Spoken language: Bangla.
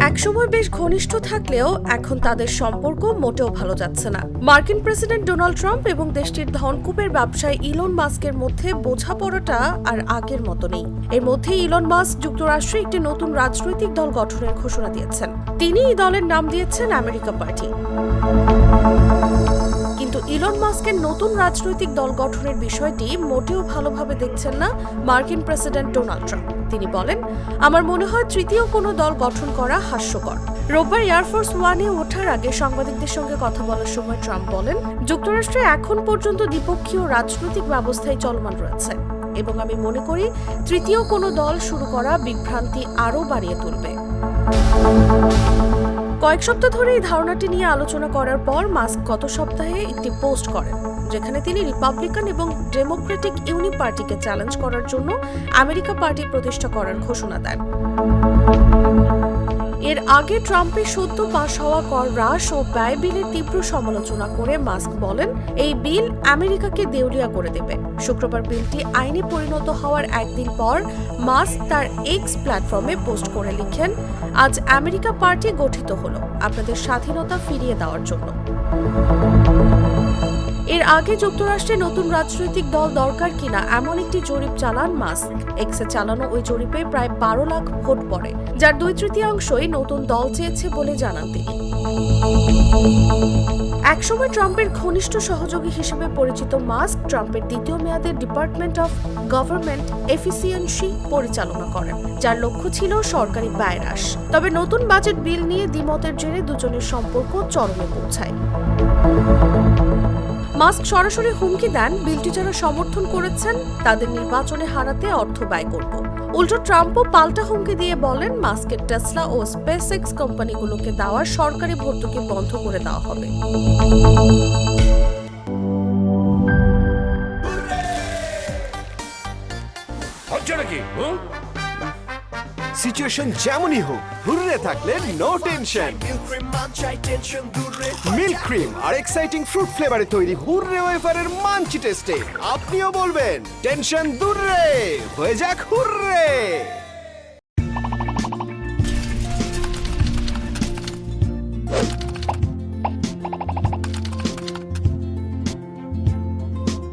একসময় বেশ ঘনিষ্ঠ থাকলেও এখন তাদের সম্পর্ক মোটেও ভালো যাচ্ছে না। মার্কিন প্রেসিডেন্ট ডোনাল্ড ট্রাম্প এবং দেশটির ধনকুবের ব্যবসায়ী ইলন মাস্কের মধ্যে বোঝাপড়াটা আর আগের মতো নেই। এর মধ্যে ইলন মাস্ক যুক্তরাষ্ট্রে একটি নতুন রাজনৈতিক দল গঠনের ঘোষণা দিয়েছেন। তিনি এই দলের নাম দিয়েছেন আমেরিকা পার্টি। কিন্তু ইলন মাস্কের নতুন রাজনৈতিক দল গঠনের বিষয়টি মোটেও ভালোভাবে দেখছেন না মার্কিন প্রেসিডেন্ট ডোনাল্ড ট্রাম্প। তিনি বলেন, আমার মনে হয় তৃতীয় কোনো দল গঠন করা হাস্যকর। রোববার এয়ারফোর্স ওয়ানে ওঠার আগে সাংবাদিকদের সঙ্গে কথা বলার সময় ট্রাম্প বলেন, যুক্তরাষ্ট্রে এখন পর্যন্ত দ্বিপক্ষীয় রাজনৈতিক ব্যবস্থাই চলমান রয়েছে এবং আমি মনে করি তৃতীয় কোনো দল শুরু করা বিভ্রান্তি আরও বাড়িয়ে তুলবে। কয়েক সপ্তাহ ধরে এই ধারণাটি নিয়ে আলোচনা করার পর মাস্ক গত সপ্তাহে একটি পোস্ট করেন, যেখানে তিনি রিপাবলিকান এবং ডেমোক্রেটিক ইউনি পার্টিকে চ্যালেঞ্জ করার জন্য আমেরিকা পার্টি প্রতিষ্ঠা করার ঘোষণা দেন। এর আগে ট্রাম্পের সদ্য পাশ হওয়া কর হ্রাস ও ব্যয় বিলের তীব্র সমালোচনা করে মাস্ক বলেন, এই বিল আমেরিকাকে দেউলিয়া করে দেবে। শুক্রবার বিলটি আইনে পরিণত হওয়ার একদিন পর মাস্ক তার এক্স প্ল্যাটফর্মে পোস্ট করে লিখেন, আজ আমেরিকা পার্টি গঠিত হলো আপনাদের স্বাধীনতা ফিরিয়ে দেওয়ার জন্য। এর আগে যুক্তরাষ্ট্রে নতুন রাজনৈতিক দল দরকার কিনা এমন একটি জরিপ চালান মাস্ক। এক্সে চালানো ওই জরিপে প্রায় 12 লাখ ভোট পড়ে, যার 2/3 নতুন দল চেয়েছে বলে জানান তিনি। একসময় ট্রাম্পের ঘনিষ্ঠ সহযোগী হিসেবে পরিচিত মাস্ক ট্রাম্পের দ্বিতীয় মেয়াদে ডিপার্টমেন্ট অফ গভর্নমেন্ট এফিসিয়েন্সি পরিচালনা করেন, যার লক্ষ্য ছিল সরকারি ব্যয় হ্রাস। তবে নতুন বাজেট বিল নিয়ে দ্বিমতের জেরে দুজনের সম্পর্ক চরমে পৌঁছায়। মাস্ক সরাসরি হুমকি দেন, বিলটি যারা সমর্থন করেছেন তাদের নির্বাচনে হারাতে অর্থ ব্যয় করব। উল্টো ট্রাম্পও পাল্টা হুমকি দিয়ে বলেন, মাস্কের টেসলা ও স্পেস এক্স কোম্পানিগুলোকে দেওয়া সরকারি ভর্তুকি বন্ধ করে দেওয়া হবে। সিচুয়েশন যেমনই হোক, হুররে থাকলে নো টেনশন। মিল্ক ক্রিম আর এক্সাইটিং ফ্রুট ফ্লেভারে তৈরি হুররে ওয়েফারের মাঞ্চি টেস্টে আপনিও বলবেন টেনশন দূর রে, হয়ে যাক হুররে।